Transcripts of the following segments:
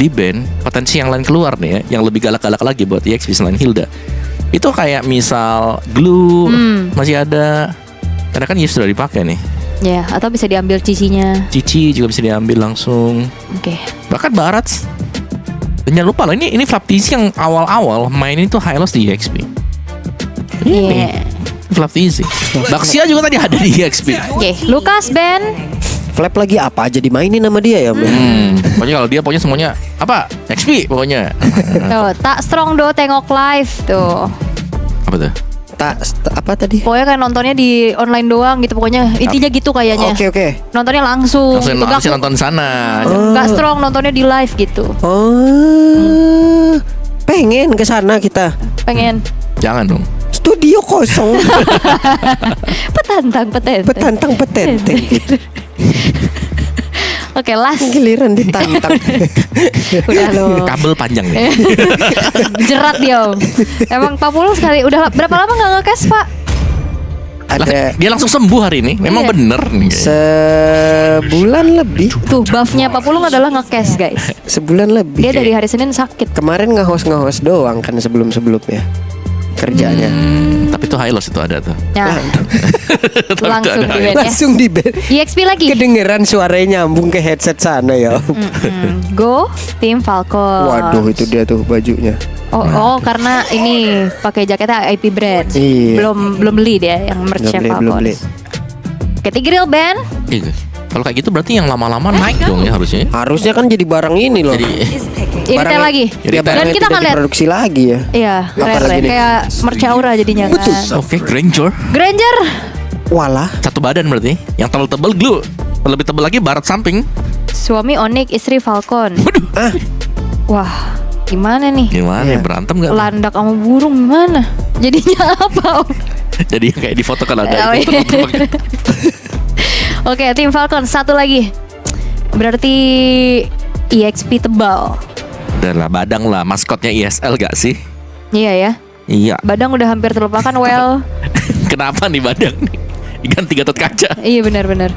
di ban, potensi yang lain keluar nih ya, yang lebih galak-galak lagi buat EXP selain Hilda. Itu kayak misal Glue masih ada, karena kan sudah dipakai nih. Ya, atau bisa diambil cicinya. Cici juga bisa diambil langsung. Oke. Bahkan Barat. Dan jangan lupa loh, ini Flaptizi yang awal-awal main itu high loss di EXP. Ini Flaptizi. Baxia juga tadi ada di EXP. Oke, Lukas Ben. Flap lagi apa aja dimainin sama dia ya, men. Pokoknya kalau dia pokoknya semuanya apa? XP pokoknya. Tuh, tak strong do tengok live tuh. Apa tuh? Apa tadi? Pokoknya kan nontonnya di online doang gitu, pokoknya intinya gitu kayaknya. Oke. Nontonnya langsung. Langsung gitu. harusnya nonton sana. Gak strong nontonnya di live gitu. Oh. Pengen ke sana kita. Pengen. Jangan dong. Studio kosong. Petantang. Petantang petenteng. Oke, last. Giliran ditantang. Udah lo. Kabel panjang nih. Jerat dia. Emang Pak Pulung sekali. Udah berapa lama gak nge-cash, Pak? Ada Dia langsung sembuh hari ini. Memang Iya. bener nih. sebulan lebih. Tuh, buffnya Pak Pulung adalah nge-cash, guys. Sebulan lebih. Dia dari hari Senin sakit. Kemarin nge-host doang kan sebelum-sebelumnya kerjanya. Tapi itu high loss itu ada tuh. Nah, Tapi langsung ada. di ban ya. Langsung di band. EXP lagi. Kedengeran suaranya nyambung ke headset sana ya. Go Tim Falcon. Waduh, itu dia tuh bajunya. Oh, karena ini pakai jaketnya IP brand. Iya. Belum beli dia yang merchnya Belum Falcon. beli. Oke, Tigreal band. Iya. Kalau kayak gitu berarti yang lama-lama naik dong ya harusnya. Harusnya kan jadi barang ini loh. Jadi Ini Barang- teh lagi. Jadi barang Dan yang kita tidak akan lihat. diproduksi lagi ya. Iya, Apalagi keren. nih? Kayak merch aura jadinya kan. oke, Granger. Granger. Walah. Satu badan berarti. Yang tebel-tebel Glue. Lebih tebel lagi Barat samping. Suami Onyx, istri Falcon. Ah, Wah, gimana nih? Gimana Iya. ya, berantem gak? Landak sama burung gimana? Jadinya apa, Om? Jadi yang kayak di foto kan ada Oh, itu. iya. Oke, tim Falcon satu lagi. Berarti EXP tebal. Udah lah, Badang lah maskotnya ISL gak sih? Iya ya. Iya. Badang udah hampir terlupakan. Well, Kenapa nih Badang nih? Ganti Gatot Kaca. iya benar-benar.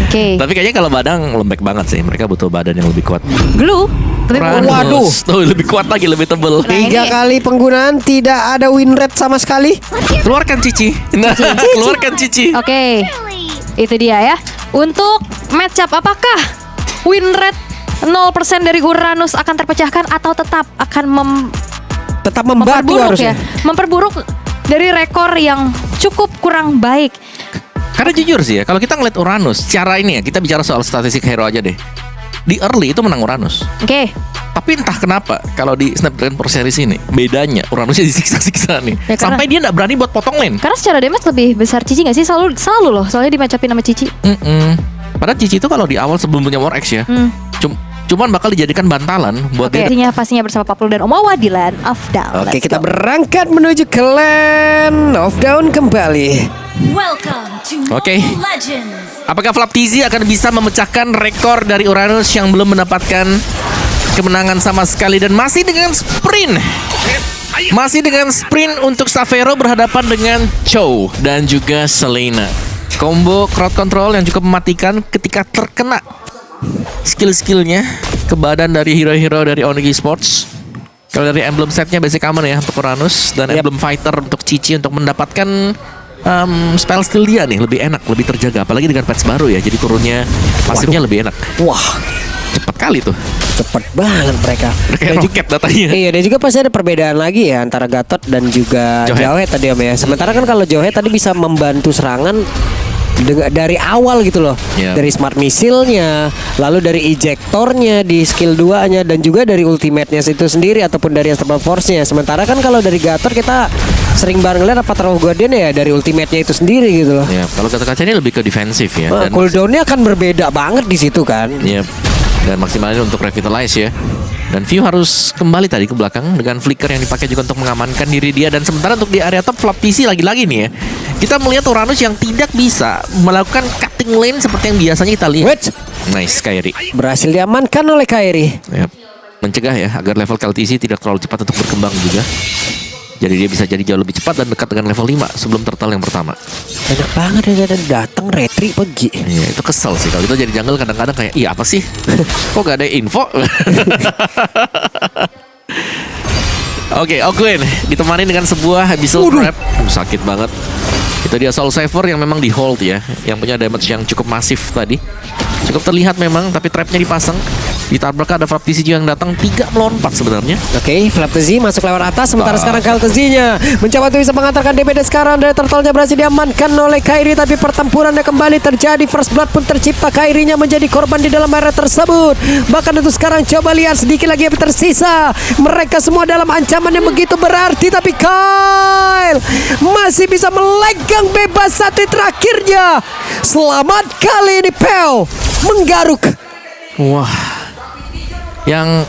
Oke. Tapi kayaknya kalau Badang lembek banget sih. Mereka butuh badan yang lebih kuat. Glue. Tapi Uranus. Waduh. Tuh lebih kuat lagi, lebih tebel. Nah, 3 ini- kali penggunaan tidak ada win rate sama sekali. Keluarkan Cici. Nah, keluarkan Cici. Oke. Itu dia ya. Untuk match up, apakah win rate 0% dari Uranus akan terpecahkan atau tetap akan Tetap membatu memperburuk harusnya. ya? Memperburuk dari rekor yang cukup kurang baik. Karena jujur sih ya, kalau kita ngeliat Uranus, secara ini ya, kita bicara soal statistik hero aja deh. Di early itu menang Uranus. Oke. Tapi entah kenapa kalau di Snapdragon Pro Series ini bedanya Uranusnya disiksa-siksa nih. Ya, karena- Sampai dia nggak berani buat potong lane. Karena secara damage lebih besar Cici gak sih? Selalu loh. Soalnya di match upin sama Cici. Padahal Cici itu kalau di awal sebelum punya War X ya, cuman bakal dijadikan bantalan buat Oke. dia. Pastinya bersama Pak Pul dan Om Wawa di Land of Down. Oke, Let's kita go. berangkat menuju ke Land of Down kembali. Welcome to Oke. Mobile Legends. Apakah Flaptizi akan bisa memecahkan rekor dari Uranus yang belum mendapatkan kemenangan sama sekali dan masih dengan sprint? Masih dengan sprint untuk Savero berhadapan dengan Chow dan juga Selena. Combo crowd control yang cukup mematikan ketika terkena skill-skillnya ke badan dari hero-hero dari Onyx Sports. Kalau dari emblem setnya basic aman ya untuk Uranus dan Yap. emblem fighter untuk Cici untuk mendapatkan spell skill dia nih lebih enak, lebih terjaga. Apalagi dengan patch baru ya, jadi turunnya pasifnya lebih enak. Wah, Cepat kali tuh. cepet banget mereka. Kayak Dan roket datanya. Iya, dan juga pasti ada perbedaan lagi ya antara Gatot dan juga Johet. Johet tadi Om ya. Sementara kan kalau Johet tadi bisa membantu serangan dari awal gitu loh. Yap. Dari smart missile-nya, lalu dari ejectornya di skill 2-nya dan juga dari ultimate-nya itu sendiri ataupun dari Astral Force-nya. Sementara kan kalau dari Gatot kita sering bareng lihat apa Terror Guardian ya dari ultimate-nya itu sendiri gitu loh. Ya, kalau kata kaca ini lebih ke defensif ya. Dan Cooldown-nya akan berbeda banget di situ kan. ya, dan maksimalnya untuk revitalize ya. Dan View harus kembali tadi ke belakang dengan flicker yang dipakai juga untuk mengamankan diri dia. Dan sementara untuk di area top Flaptizi lagi-lagi nih ya, kita melihat Uranus yang tidak bisa melakukan cutting lane seperti yang biasanya kita lihat. Wait, Nice Kairi. berhasil diamankan oleh Kairi. Ya, mencegah ya agar level KLTC tidak terlalu cepat untuk berkembang juga. Jadi dia bisa jadi jauh lebih cepat dan dekat dengan level 5 sebelum turtle yang pertama. Banyak banget yang datang retri pergi. Iya, itu kesel sih kalau itu jadi jungle kadang-kadang kayak iya apa sih? Kok gak ada info? Oke, Ogwen ditemani dengan sebuah abyssal trap. Sakit banget. Itu dia Soul Saver yang memang di hold ya, yang punya damage yang cukup masif tadi. Cukup terlihat memang, tapi trapnya dipasang. Ditabrak ada Flaptisi yang datang 3 melawan 4 sebenarnya. Oke, Flaptisi masuk lewat atas. Sementara sekarang Kaltezi-nya mencoba untuk bisa mengantarkan DPD sekarang. Dari turtle-nya berhasil diamankan oleh Kairi. Tapi pertempurannya kembali terjadi. First blood pun tercipta. Kairinya menjadi korban di dalam area tersebut. Bahkan untuk sekarang coba lihat sedikit lagi yang tersisa. Mereka semua dalam ancaman yang begitu berarti. Tapi Kyle masih bisa melegang bebas satu terakhirnya. Selamat kali ini Pel menggaruk. Wah, yang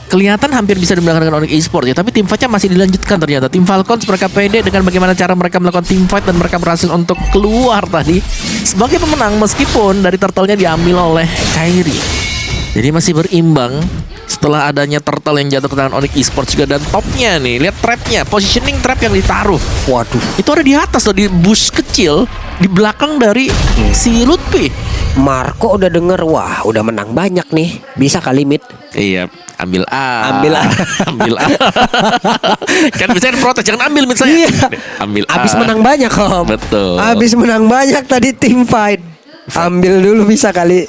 kelihatan hampir bisa dimenangkan dengan Onyx Esports ya, tapi tim fight-nya masih dilanjutkan ternyata. Tim Falcons mereka pede dengan bagaimana cara mereka melakukan tim fight dan mereka berhasil untuk keluar tadi sebagai pemenang meskipun dari turtle-nya diambil oleh Kairi. Jadi masih berimbang setelah adanya turtle yang jatuh ke tangan Onyx Esports juga. Dan topnya nih, lihat trapnya, positioning trap yang ditaruh. Waduh, Itu ada di atas loh, di bush kecil di belakang dari si Lutfi. Marco udah denger, wah udah menang banyak nih, bisa kali mid. Iya, ambil A. Ambil A. Ambil A. Kan bisa protes, jangan ambil misalnya. Iya. Ambil A. Abis menang banyak Om. Betul. Abis menang banyak tadi tim fight. Ambil dulu bisa kali.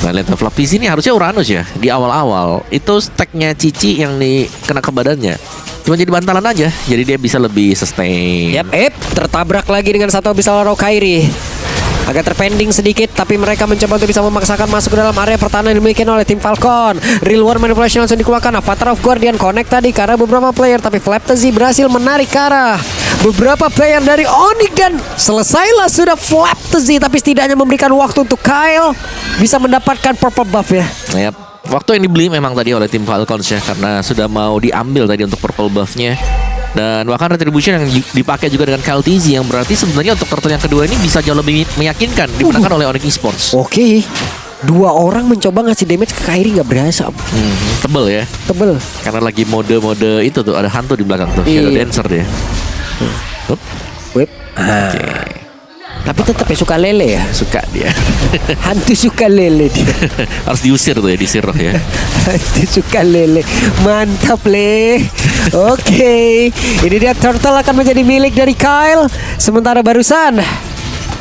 Nah, lihat Flaptisi ini harusnya Uranus ya di awal-awal. Itu stacknya Cici yang kena ke badannya. Cuma jadi bantalan aja, jadi dia bisa lebih sustain. Yap, tertabrak lagi dengan satu Abyssal Rock Kairi. Agak terpending sedikit, tapi mereka mencoba untuk bisa memaksakan masuk ke dalam area pertahanan yang dimiliki oleh tim Falcon. Real War Manipulation langsung dikeluarkan. Avatar of Guardian connect tadi ke arah beberapa player, tapi Flaptisi berhasil menarik ke arah beberapa player dari Onyx dan selesailah sudah Flaptisi, tapi setidaknya memberikan waktu untuk Kyle bisa mendapatkan purple buff ya. Yap. Waktu yang dibeli memang tadi oleh tim Falcons ya, karena sudah mau diambil tadi untuk purple buff-nya. Dan bahkan retribution yang dipakai juga dengan Kaltezi, yang berarti sebenarnya untuk turtle yang kedua ini bisa jauh lebih meyakinkan dimenangkan oleh Onyx Esports. Oke, 2 orang mencoba ngasih damage ke Kairi nggak berhasil. Tebel ya, Tebel. karena lagi mode-mode itu tuh, ada hantu di belakang tuh, Shadow Iya. Dancer dia. Hup. Whip. Tapi tetap ya suka lele ya. Suka dia. Hantu suka lele dia. Harus diusir tuh ya, disirah ya. Hantu suka lele. Mantap le. Oke. Ini dia turtle akan menjadi milik dari Kyle. Sementara barusan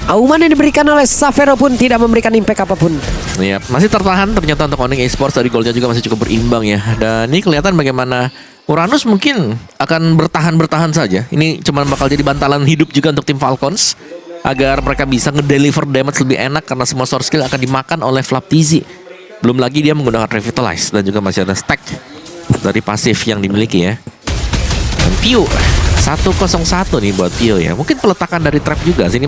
auman yang diberikan oleh Savero pun tidak memberikan impact apapun. Iya, masih tertahan ternyata untuk Onyx Esports. Dari golnya juga masih cukup berimbang ya. Dan ini kelihatan bagaimana Uranus mungkin akan bertahan saja. Ini cuma bakal jadi bantalan hidup juga untuk tim Falcons, agar mereka bisa ngedeliver damage lebih enak karena semua source skill akan dimakan oleh Flaptisi. Belum lagi dia menggunakan Revitalize dan juga masih ada stack dari pasif yang dimiliki ya. Dan Pio 101 nih buat Pio ya. Mungkin peletakan dari trap juga sini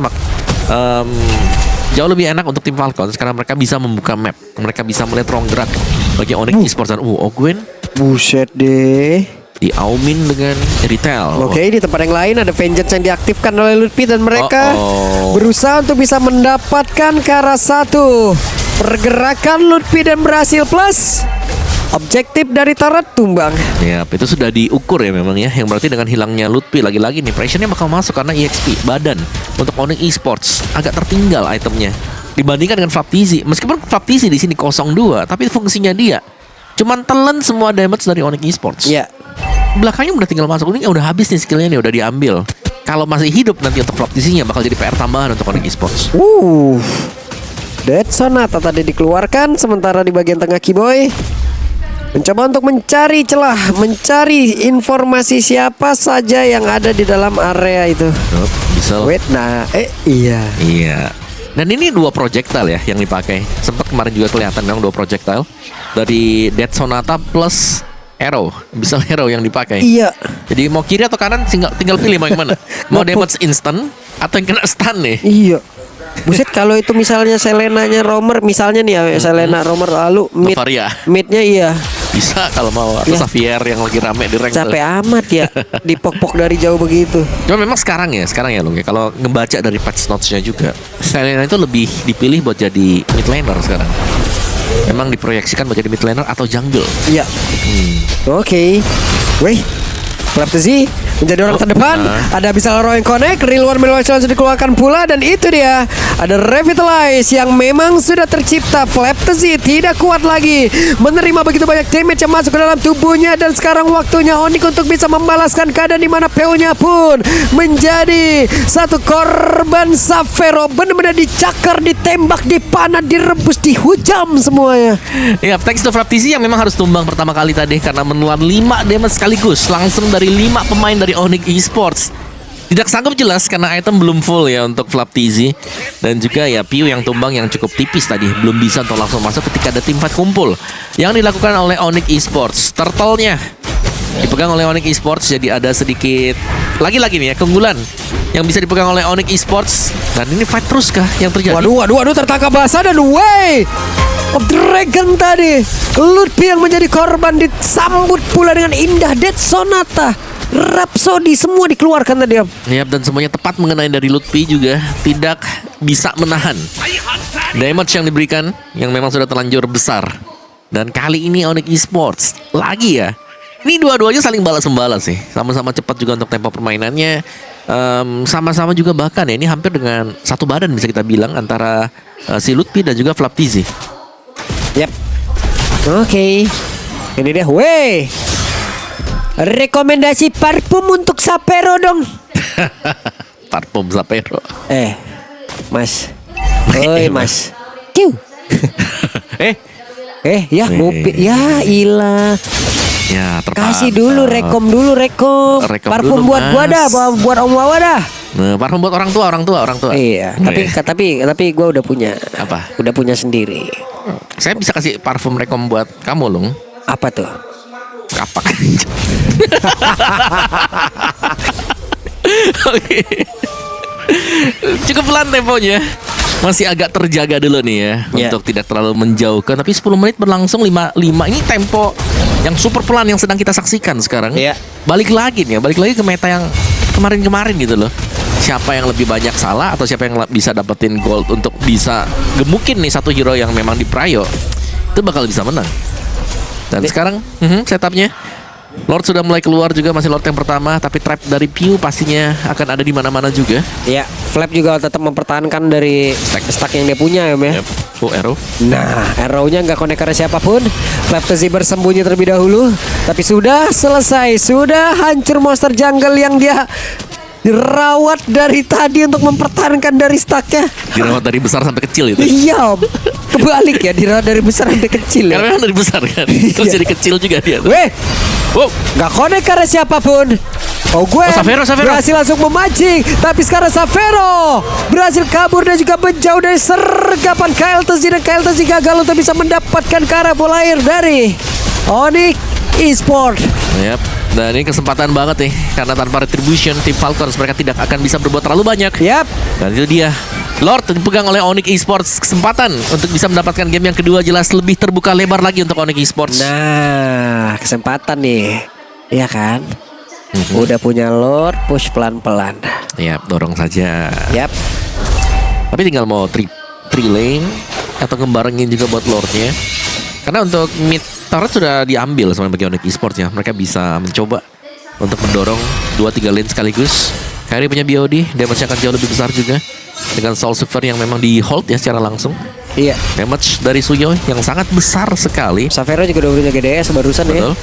jauh lebih enak untuk tim Falcons karena mereka bisa membuka map. Mereka bisa melihat ruang gerak bagi Onyx Esports. Dan Ogwen Buset deh. di Aumin dengan retail. Oke, di tempat yang lain ada Vengeance yang diaktifkan oleh Lutfi dan mereka Oh. berusaha untuk bisa mendapatkan ke arah satu. Pergerakan Lutfi dan berhasil plus. Objektif dari turret tumbang. Ya, itu sudah diukur ya memang ya. Yang berarti dengan hilangnya Lutfi lagi-lagi nih pressure-nya bakal masuk karena EXP badan untuk Onyx Esports agak tertinggal itemnya dibandingkan dengan Flaptisi. Meskipun Flaptisi di sini 02, tapi fungsinya dia cuman telan semua damage dari Onyx Esports. Ya. Belakangnya udah tinggal masuk, ini udah habis nih skillnya nih, udah diambil. Kalau masih hidup nanti untuk Flaptisi-nya bakal jadi PR tambahan untuk Onyx Esports. Dead Sonata tadi dikeluarkan. Sementara di bagian tengah Kiboy mencoba untuk mencari celah, mencari informasi siapa saja yang ada di dalam area itu. Bisa. Wait, nah, iya. Iya. Dan ini 2 projectile ya yang dipakai. Sempat kemarin juga kelihatan memang 2 projectile dari Dead Sonata plus arrow, bisa arrow yang dipakai. Iya. Jadi mau kiri atau kanan tinggal pilih mau yang mana. Mau damage instant atau yang kena stun nih. Iya. Buset, kalau itu misalnya Selena-nya Romer, misalnya nih ya, Selena Romer lalu Novaria. midnya iya. Bisa kalau mau atau Ya. Xavier yang lagi rame di rank. Capek amat ya dipok-pok dari jauh begitu. Cuma memang sekarang ya Lung ya, kalau ngebaca dari patch notes-nya juga, Selena itu lebih dipilih buat jadi mid laner sekarang. Memang diproyeksikan buat jadi mid laner atau jungle. Iya. Oke. Weh, Flaptzy menjadi orang terdepan. Ada bisa Roy Connect, Real One langsung dikeluarkan pula, dan itu dia. Ada Revitalize yang memang sudah tercipta. Flaptzy tidak kuat lagi menerima begitu banyak damage yang masuk ke dalam tubuhnya, dan sekarang waktunya Onyx untuk bisa membalaskan keadaan di mana PO-nya pun menjadi satu korban. Xavero benar-benar dicakar, ditembak, dipanah, direbus, dihujam semuanya. Ya, thanks to Flaptzy yang memang harus tumbang pertama kali tadi karena menelan 5 damage sekaligus langsung dari 5 pemain dari Onyx Esports. Tidak sanggup jelas karena item belum full ya untuk Flaptzy, dan juga ya Piu yang tumbang yang cukup tipis tadi belum bisa untuk langsung masuk ketika ada tim fight kumpul yang dilakukan oleh Onyx Esports. Turtle-nya dipegang oleh Onyx Esports, jadi ada sedikit lagi-lagi nih ya keunggulan yang bisa dipegang oleh Onyx Esports, dan ini fight terus kah yang terjadi? Waduh, tertangkap basah, dan Way of Dragon tadi. Lutfi yang menjadi korban disambut pula dengan indah. Death Sonata, Rhapsody semua dikeluarkan tadi. Yap, dan semuanya tepat mengenai dari Lutfi juga tidak bisa menahan damage yang diberikan yang memang sudah terlanjur besar. Dan kali ini Onyx Esports lagi ya. Ini dua-duanya saling balas-membalas sih. Sama-sama cepat juga untuk tempo permainannya. Sama-sama juga bahkan ya ini hampir dengan satu badan bisa kita bilang antara si Lutfi dan juga Flaptzy. Yap. Oke. Ini dia. Wey. Rekomendasi parfum untuk Xavero dong. Parfum Xavero. Mas. Oi, Mas. Kiu. Ya, ngopi. Ya, ilah. Ya, Kasih dulu rekom. Parfum dulu, buat gua Mas. dah, buat Om Wawa dah. Nah, parfum buat orang tua. Iya, tapi gue udah punya. Apa? Udah punya sendiri. Saya bisa kasih parfum rekom buat kamu, Lung. Apa tuh? Kapak. Oke. Cukup pelan temponya. Masih agak terjaga dulu nih ya, untuk tidak terlalu menjauhkan. Tapi 10 menit berlangsung 5 ini tempo yang super pelan yang sedang kita saksikan sekarang. Iya. Balik lagi ke meta yang kemarin-kemarin gitu loh. Siapa yang lebih banyak salah atau siapa yang bisa dapetin gold untuk bisa gemukin nih satu hero yang memang di Prayo, itu bakal bisa menang. Dan sekarang setupnya Lord sudah mulai keluar juga, masih Lord yang pertama, tapi trap dari Piu pastinya akan ada di mana-mana juga. Iya, Flap juga tetap mempertahankan dari stack yang dia punya ya, Yep. Full arrow. Nah, arrow-nya nggak connect ke siapapun. Flaptzy bersembunyi terlebih dahulu, tapi sudah selesai, sudah hancur monster jungle yang dia dirawat dari tadi untuk mempertahankan dari stacknya. Dirawat dari besar sampai kecil itu. Iya, kebalik ya, dirawat dari besar sampai kecil ya. Karena memang dari besar kan, terus jadi kecil juga dia. Weh, Wow. nggak connect karena siapapun. Gwen Xavero. berhasil langsung memancing, tapi sekarang Xavero berhasil kabur dan juga menjauh dari sergapan KLTZ, dan KLTZ gagal untuk bisa mendapatkan karena bola air dari Onyx Esports. Yap. Dan ini kesempatan banget nih, karena tanpa retribution tim Falcons mereka tidak akan bisa berbuat terlalu banyak. Yap. Dan itu dia, Lord dipegang oleh Onyx Esports. Kesempatan untuk bisa mendapatkan game yang kedua jelas lebih terbuka lebar lagi untuk Onyx Esports. Nah, kesempatan nih, iya kan? Udah punya Lord, push pelan-pelan. Yap, dorong saja. Yap. Tapi tinggal mau tri lane atau ngembarengin juga buat Lordnya. Karena untuk mid turret sudah diambil sama bagi Onyx Esports ya. Mereka bisa mencoba untuk mendorong 2-3 lane sekaligus. Kairi punya BOD, damage-nya akan jauh lebih besar juga. Dengan Soul Silver yang memang di hold ya secara langsung. Iya. Damage dari Suyo yang sangat besar sekali. Xavero juga udah punya GDS barusan ya. Betul.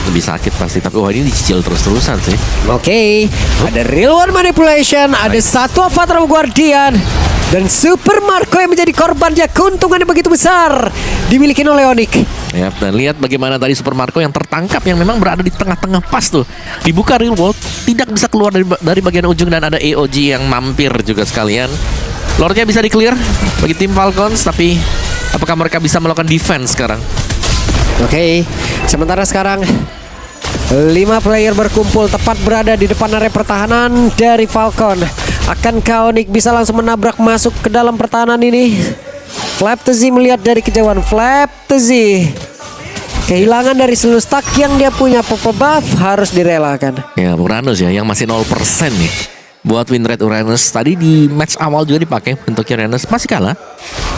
Lebih sakit pasti, tapi wah ini dicicil terus-terusan sih. Oke, ada Real One Manipulation, ada satu Avatar Guardian, dan Super Marco yang menjadi korbannya. Keuntungannya begitu besar dimiliki oleh Onyx. Ya, dan lihat bagaimana tadi Super Marco yang tertangkap yang memang berada di tengah-tengah pas tuh. Dibuka Real World, tidak bisa keluar dari bagian ujung, dan ada AOG yang mampir juga sekalian. Lordnya bisa di-clear bagi tim Falcons, tapi apakah mereka bisa melakukan defense sekarang? Oke, sementara sekarang 5 player berkumpul tepat berada di depan area pertahanan dari Falcon. Akankah Onyx bisa langsung menabrak masuk ke dalam pertahanan ini? Flaptzy melihat dari kejauhan. Flaptzy kehilangan dari seluruh stack yang dia punya. Pop buff harus direlakan. Ya, Uranus ya yang masih 0% nih. Buat win rate Uranus tadi di match awal juga dipakai untuk Uranus, masih kalah.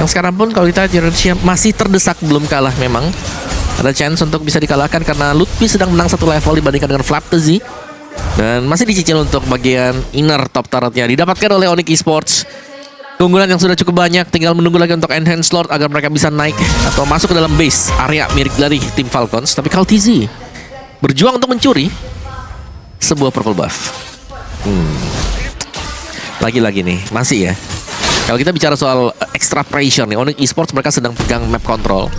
Yang sekarang pun kalau kita lihat Uranus masih terdesak, belum kalah memang. Ada chance untuk bisa dikalahkan karena Lutfi sedang menang satu level dibandingkan dengan Flaptzy. Dan masih dicicil untuk bagian inner top turretnya didapatkan oleh Onyx Esports. Keunggulan yang sudah cukup banyak, tinggal menunggu lagi untuk enhance Lord agar mereka bisa naik atau masuk ke dalam base area milik dari tim Falcons. Tapi Kaltizi berjuang untuk mencuri sebuah purple buff. Lagi-lagi nih, masih ya. Kalau kita bicara soal extra pressure nih, Onyx Esports mereka sedang pegang map control.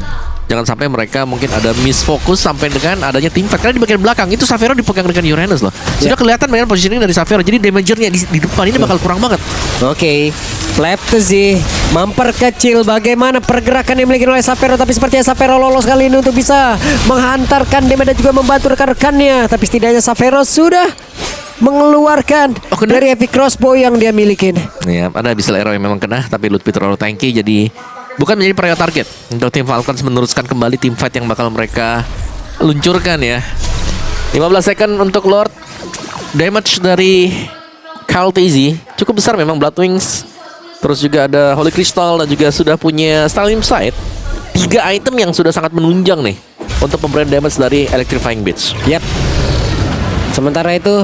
Jangan sampai mereka mungkin ada misfokus sampai dengan adanya teamfight. Karena di bagian belakang itu Xavero dipegang dengan Uranus loh. Sudah kelihatan dengan positioning dari Xavero. Jadi damagernya di depan ini bakal kurang banget. Oke, Flaptzy memperkecil bagaimana pergerakan yang dimiliki oleh Xavero. Tapi sepertinya Xavero lolos kali ini untuk bisa menghantarkan damage dan juga membantu rekan-rekannya. Tapi setidaknya Xavero sudah mengeluarkan dari epic crossbow yang dia miliki. Ya, ada Abyssal Arrow yang memang kena, tapi Lutfi terlalu tanky jadi bukan menjadi priority target untuk tim Falcons meneruskan kembali tim fight yang bakal mereka luncurkan ya. 15 second untuk Lord. Damage dari Kaltizi cukup besar memang, Blood Wings. Terus juga ada Holy Crystal dan juga sudah punya Stalin Sight. 3 item yang sudah sangat menunjang nih untuk pemberian damage dari Electrifying Beats. Yap. Sementara itu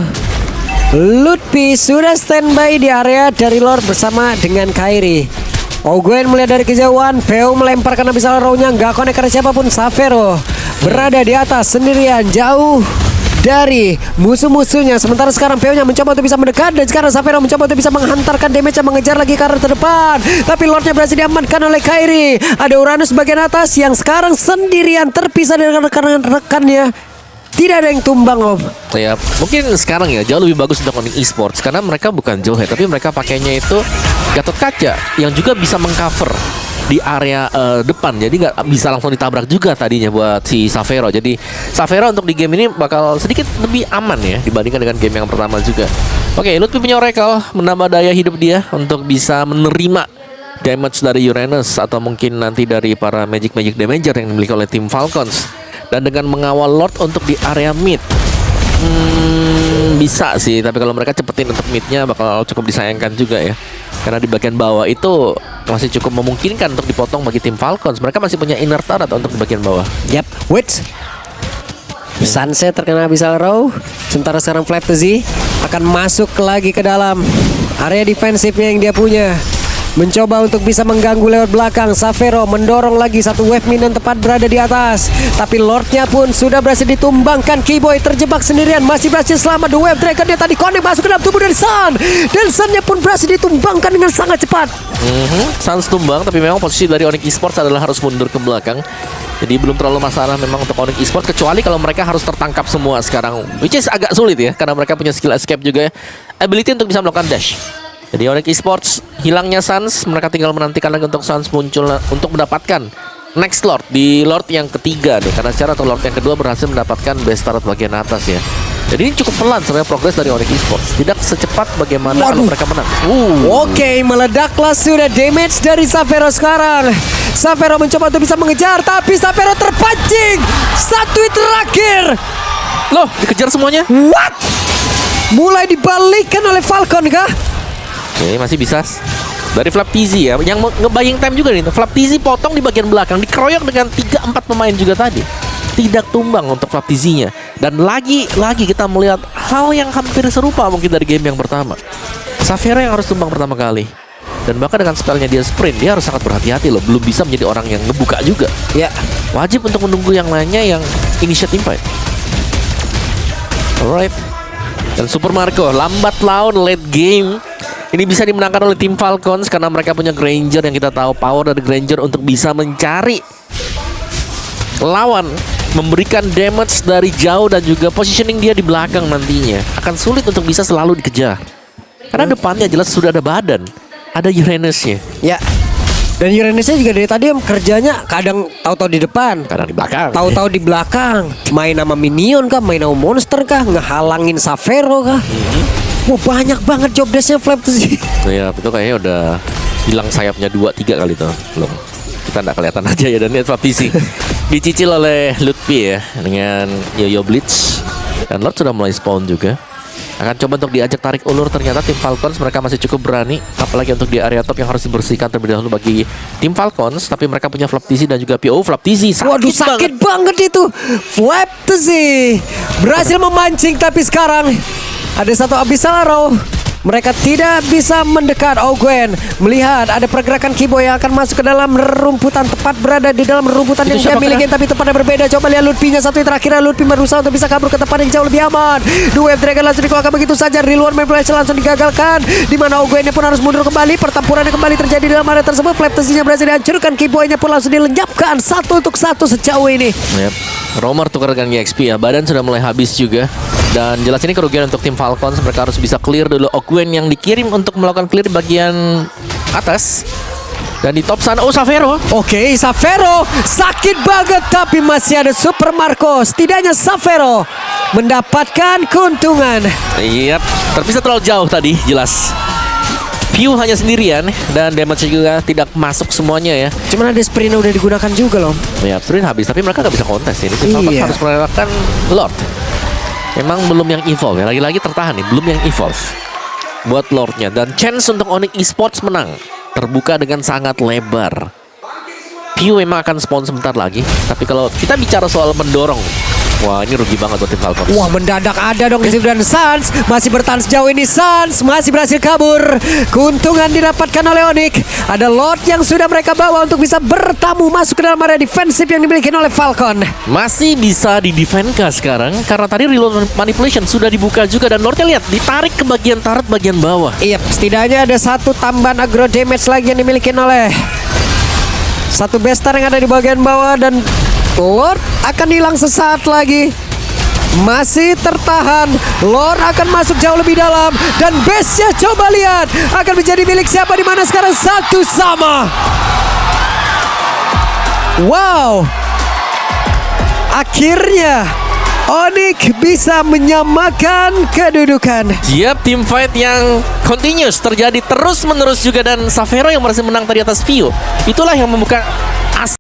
Lutfi sudah standby di area dari Lord bersama dengan Kairi. Ogwen melihat dari kejauhan, Veo melemparkan Abyssal Arrow-nya, nggak connect karena siapapun. Xavero berada di atas sendirian, jauh dari musuh-musuhnya. Sementara sekarang Veo-nya mencoba untuk bisa mendekat, dan sekarang Xavero mencoba untuk bisa menghantarkan damage yang mengejar lagi ke arah terdepan. Tapi Lord-nya berhasil diamankan oleh Kairi. Ada Uranus bagian atas yang sekarang sendirian terpisah dari rekan-rekannya. Tidak ada yang tumbang, Om. Ya, mungkin sekarang ya jauh lebih bagus untuk Onyx Esports karena mereka bukan Johe, tapi mereka pakainya itu Gatot Kaca yang juga bisa mengcover di area depan. Jadi nggak bisa langsung ditabrak juga tadinya buat si Xavero. Jadi Xavero untuk di game ini bakal sedikit lebih aman ya dibandingkan dengan game yang pertama juga. Oke, Lutfi punya Oracle, menambah daya hidup dia untuk bisa menerima damage dari Uranus atau mungkin nanti dari para magic damager yang dimiliki oleh tim Falcons. Dan dengan mengawal Lord untuk di area mid, bisa sih. Tapi kalau mereka cepetin untuk midnya bakal cukup disayangkan juga ya. Karena di bagian bawah itu masih cukup memungkinkan untuk dipotong bagi tim Falcons. Mereka masih punya inner turret untuk di bagian bawah. Yap, wait. Sunset terkena Abyssal Arrow. Sementara sekarang Flaptzy akan masuk lagi ke dalam area defensifnya yang dia punya. Mencoba untuk bisa mengganggu lewat belakang. Xavero mendorong lagi satu wave minion tepat berada di atas. Tapi Lordnya pun sudah berhasil ditumbangkan. Keyboy terjebak sendirian, masih berhasil selamat. The Wave Dragon dia tadi connect masuk ke dalam tubuh dari Sun. Dan Sunnya pun berhasil ditumbangkan dengan sangat cepat. Suns tumbang, tapi memang posisi dari Onyx Esports adalah harus mundur ke belakang. Jadi belum terlalu masalah memang untuk Onyx Esports, kecuali kalau mereka harus tertangkap semua sekarang, which is agak sulit ya, karena mereka punya skill escape juga ya, ability untuk bisa melakukan dash. Jadi Onyx Esports hilangnya Suns, mereka tinggal menantikan lagi untuk Suns muncul untuk mendapatkan next Lord di Lord yang ketiga nih, karena secara atau Lord yang kedua berhasil mendapatkan base turret bagian atas ya. Jadi ini cukup pelan sebenarnya progres dari Onyx Esports, tidak secepat bagaimana kalau mereka menang. Oke, meledaklah sudah damage dari Xavero sekarang. Xavero mencoba untuk bisa mengejar, tapi Xavero terpancing. Satu hit terakhir. Loh, dikejar semuanya? What? Mulai dibalikkan oleh Falcon kah? Oke, masih bisa dari Flaptzy ya, yang ngebaying time juga nih. Flaptzy potong di bagian belakang, dikeroyok dengan 3-4 pemain juga tadi. Tidak tumbang untuk Flaptzy-nya. Dan lagi kita melihat hal yang hampir serupa mungkin dari game yang pertama. Xavero yang harus tumbang pertama kali. Dan bahkan dengan spellnya dia sprint, dia harus sangat berhati-hati loh. Belum bisa menjadi orang yang ngebuka juga. Ya, wajib untuk menunggu yang lainnya yang initiate fight. Alright. Dan Super Marco lambat laun late game. Ini bisa dimenangkan oleh tim Falcons karena mereka punya Granger yang kita tahu power dari Granger untuk bisa mencari lawan, memberikan damage dari jauh dan juga positioning dia di belakang nantinya akan sulit untuk bisa selalu dikejar. Karena depannya jelas sudah ada badan, ada Uranusnya. ya. Dan Uranusnya juga dari tadi kerjanya kadang tahu-tahu di depan, Kadang di belakang. tahu-tahu di belakang. Main sama minion kah, main sama monster kah, ngehalangin Xavero kah. Wah, banyak banget job desk-nya Flaptzy. Ya, itu kayaknya udah hilang sayapnya 2-3 kali tuh. Belum. Kita nggak kelihatan aja ya. Dan lihat Flaptzy dicicil oleh Lutfi ya dengan Yo-Yo Blitz. Dan Lord sudah mulai spawn juga. Akan coba untuk diajak tarik ulur, ternyata tim Falcons mereka masih cukup berani. Apalagi untuk di area top yang harus dibersihkan terlebih dahulu bagi tim Falcons. Tapi mereka punya Flaptizi dan juga PO. Flaptizi Waduh, sakit banget itu. Flaptizi berhasil memancing, tapi sekarang ada satu Abyssal Arrow. Mereka tidak bisa mendekat. Gwen melihat ada pergerakan Kibo yang akan masuk ke dalam rumputan, tepat berada di dalam rumputan Itu yang dia siapa miliki, tapi tempatnya berbeda. Coba lihat Lutfi-nya satu yang terakhir. Lutfi berusaha untuk bisa kabur ke tempat yang jauh lebih aman. Dua Wave Dragon langsung dikeluarkan begitu saja. Reluar manipulation langsung digagalkan, di mana Gwen pun harus mundur kembali. Pertempurannya kembali terjadi dalam area tersebut. Flaptizi-nya berhasil dihancurkan. Kibo-nya pun langsung dilenyapkan 1-1 sejauh ini. Yep. Romer tukar dengan EXP ya. Badan sudah mulai habis juga. Dan jelas ini kerugian untuk tim Falcons. Mereka harus bisa clear dulu Ogwen yang dikirim untuk melakukan clear di bagian atas. Dan di top sana, Xavero. Oke, Xavero sakit banget, tapi masih ada Super Marco. Setidaknya Xavero mendapatkan keuntungan. Yap, terpisah terlalu jauh tadi, jelas. Pew hanya sendirian dan damage juga tidak masuk semuanya ya. Cuman ada sprint udah digunakan juga loh. Ya, sprint habis, tapi mereka nggak bisa kontes ini. Tim Falcons Iya. harus merelakan Lord. Memang belum yang evolve ya, lagi-lagi tertahan nih, belum yang evolve buat Lordnya. Dan chance untuk Onyx Esports menang terbuka dengan sangat lebar. Pew memang akan spawn sebentar lagi, tapi kalau kita bicara soal mendorong, wah ini rugi banget buat tim Falcons. Wah, mendadak ada dong di situ, dan Suns masih bertahan sejauh ini. Suns masih berhasil kabur. Keuntungan didapatkan oleh Onyx. Ada Lord yang sudah mereka bawa untuk bisa bertamu masuk ke dalam area defensif yang dimiliki oleh Falcon. Masih bisa di defend kah sekarang? Karena tadi reload manipulation sudah dibuka juga, dan Lordnya lihat ditarik ke bagian turret bagian bawah. Iya, setidaknya ada satu tambahan aggro damage lagi yang dimiliki oleh satu bestar yang ada di bagian bawah, dan Lord akan hilang sesaat lagi. Masih tertahan. Lord akan masuk jauh lebih dalam, dan base-nya coba lihat akan menjadi milik siapa, di mana sekarang satu sama. Wow. Akhirnya Onyx bisa menyamakan kedudukan. Siap, tim fight yang continuous terjadi terus-menerus juga, dan Xavero yang berhasil menang tadi atas Vio. Itulah yang membuka